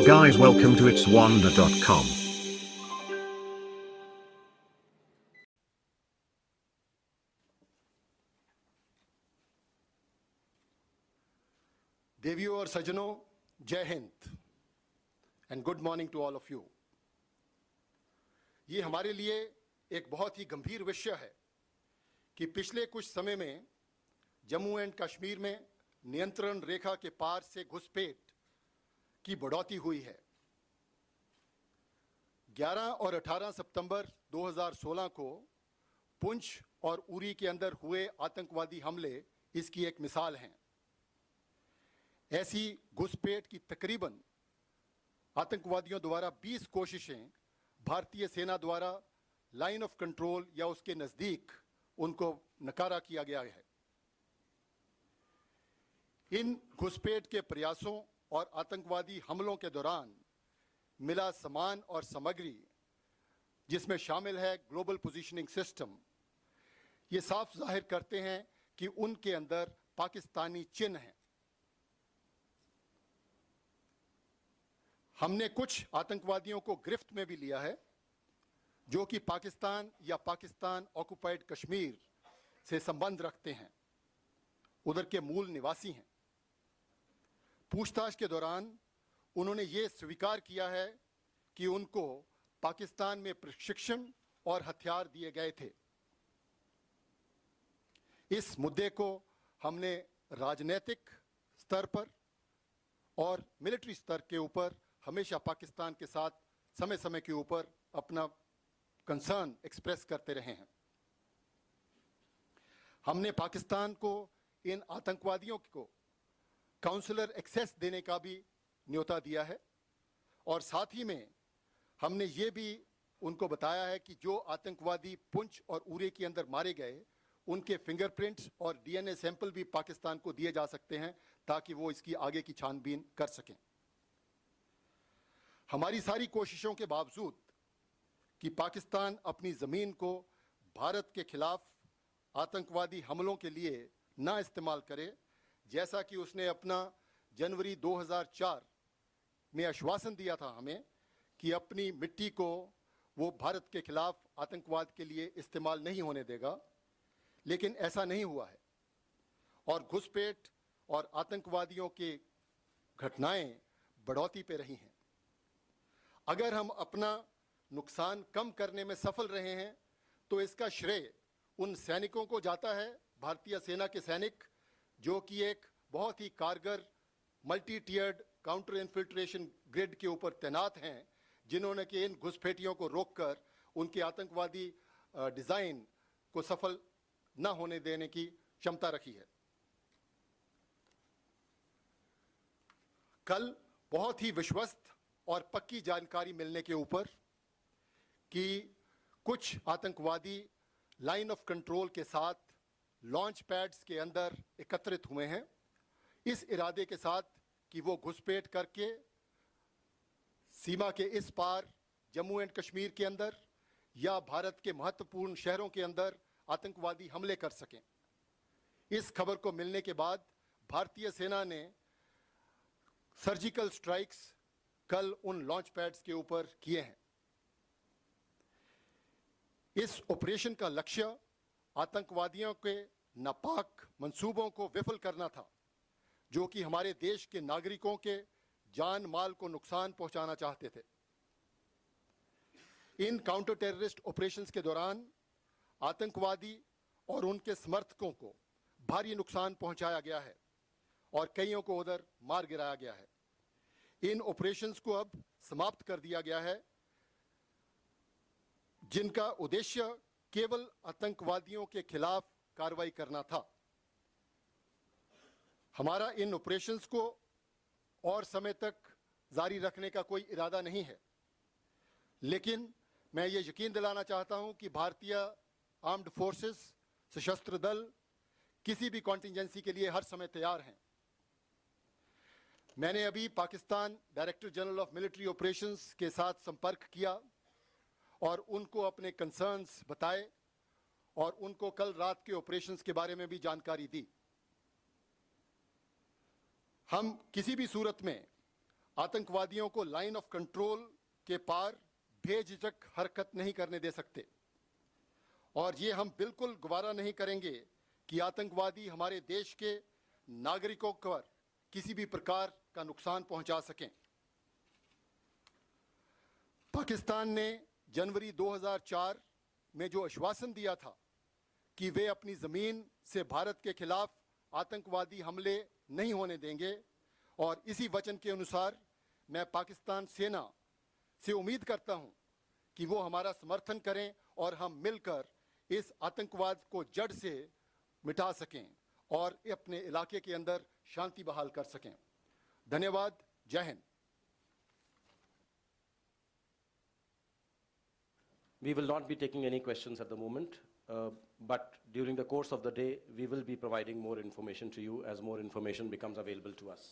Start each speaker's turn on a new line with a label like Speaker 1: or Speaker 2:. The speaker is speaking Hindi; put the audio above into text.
Speaker 1: guys, welcome to itswanda.com.
Speaker 2: देवियों और सज्जनों, जय हिंद and good morning to all of you. ये हमारे लिए एक बहुत ही गंभीर विषय है कि पिछले कुछ समय में जम्मू एंड कश्मीर में नियंत्रण रेखा के पार से घुसपैठ की बढ़ोतरी हुई है। 11 और 18 सितंबर 2016 को पुंछ और उरी के अंदर हुए आतंकवादी हमले इसकी एक मिसाल हैं। ऐसी घुसपैठ की तकरीबन आतंकवादियों द्वारा 20 कोशिशें भारतीय सेना द्वारा लाइन ऑफ कंट्रोल या उसके नज़दीक उनको नकारा किया गया है। इन घुसपैठ के प्रयासों और आतंकवादी हमलों के दौरान मिला सामान और सामग्री, जिसमें शामिल है ग्लोबल पोजीशनिंग सिस्टम, ये साफ जाहिर करते हैं कि उनके अंदर पाकिस्तानी चिन्ह हैं। हमने कुछ आतंकवादियों को गिरफ्त में भी लिया है जो कि पाकिस्तान या पाकिस्तान ऑक्युपाइड कश्मीर से संबंध रखते हैं, उधर के मूल निवासी हैं। पूछताछ के दौरान उन्होंने ये स्वीकार किया है कि उनको पाकिस्तान में प्रशिक्षण और हथियार दिए गए थे। इस मुद्दे को हमने राजनीतिक स्तर पर और मिलिट्री स्तर के ऊपर हमेशा पाकिस्तान के साथ समय समय के ऊपर अपना कंसर्न एक्सप्रेस करते रहे हैं। हमने पाकिस्तान को इन आतंकवादियों को काउंसलर एक्सेस देने का भी न्योता दिया है और साथ ही में हमने ये भी उनको बताया है कि जो आतंकवादी पुंछ और उरी के अंदर मारे गए उनके फिंगरप्रिंट्स और डीएनए सैंपल भी पाकिस्तान को दिए जा सकते हैं ताकि वो इसकी आगे की छानबीन कर सकें। हमारी सारी कोशिशों के बावजूद कि पाकिस्तान अपनी ज़मीन को भारत के खिलाफ आतंकवादी हमलों के लिए ना इस्तेमाल करे, जैसा कि उसने अपना जनवरी 2004 में आश्वासन दिया था हमें कि अपनी मिट्टी को वो भारत के खिलाफ आतंकवाद के लिए इस्तेमाल नहीं होने देगा, लेकिन ऐसा नहीं हुआ है और घुसपैठ और आतंकवादियों की घटनाएं बढ़ोतरी पे रही हैं। अगर हम अपना नुकसान कम करने में सफल रहे हैं तो इसका श्रेय उन सैनिकों को जाता है, भारतीय सेना के सैनिक जो कि एक बहुत ही कारगर मल्टी टियर्ड काउंटर इन्फिल्ट्रेशन ग्रिड के ऊपर तैनात हैं, जिन्होंने कि इन घुसपैठियों को रोककर उनके आतंकवादी डिज़ाइन को सफल न होने देने की क्षमता रखी है। कल बहुत ही विश्वस्त और पक्की जानकारी मिलने के ऊपर कि कुछ आतंकवादी लाइन ऑफ कंट्रोल के साथ लॉन्च पैड्स के अंदर एकत्रित हुए हैं, इस इरादे के साथ कि वो घुसपैठ करके सीमा के इस पार जम्मू एंड कश्मीर के अंदर या भारत के महत्वपूर्ण शहरों के अंदर आतंकवादी हमले कर सकें। इस खबर को मिलने के बाद भारतीय सेना ने सर्जिकल स्ट्राइक्स कल उन लॉन्च पैड्स के ऊपर किए हैं। इस ऑपरेशन का लक्ष्य आतंकवादियों के नापाक मंसूबों को विफल करना था, जो कि हमारे देश के नागरिकों के जान माल को नुकसान पहुंचाना चाहते थे। इन काउंटर टेररिस्ट ऑपरेशंस के दौरान आतंकवादी और उनके समर्थकों को भारी नुकसान पहुंचाया गया है और कईयों को उधर मार गिराया गया है। इन ऑपरेशंस को अब समाप्त कर दिया गया है, जिनका उद्देश्य केवल आतंकवादियों के खिलाफ कार्रवाई करना था। हमारा इन ऑपरेशंस को और समय तक जारी रखने का कोई इरादा नहीं है, लेकिन मैं ये यकीन दिलाना चाहता हूं कि भारतीय आर्म्ड फोर्सेस, सशस्त्र दल किसी भी कॉन्टिंजेंसी के लिए हर समय तैयार हैं। मैंने अभी Pakistan director general of military operations के साथ संपर्क किया और उनको अपने कंसर्न्स बताए और उनको कल रात के ऑपरेशंस के बारे में भी जानकारी दी। हम किसी भी सूरत में आतंकवादियों को लाइन ऑफ कंट्रोल के पार बेझिझक हरकत नहीं करने दे सकते और ये हम बिल्कुल गवारा नहीं करेंगे कि आतंकवादी हमारे देश के नागरिकों पर किसी भी प्रकार का नुकसान पहुंचा सकें। पाकिस्तान ने जनवरी 2004 में जो आश्वासन दिया था कि वे अपनी ज़मीन से भारत के खिलाफ आतंकवादी हमले नहीं होने देंगे और इसी वचन के अनुसार मैं पाकिस्तान सेना से उम्मीद करता हूं कि वो हमारा समर्थन करें और हम मिलकर इस आतंकवाद को जड़ से मिटा सकें और अपने इलाके के अंदर शांति बहाल कर सकें। धन्यवाद। जय Hind.
Speaker 3: We will not be taking any questions at the moment, but during the course of the day, we will be providing more information to you as more information becomes available to us.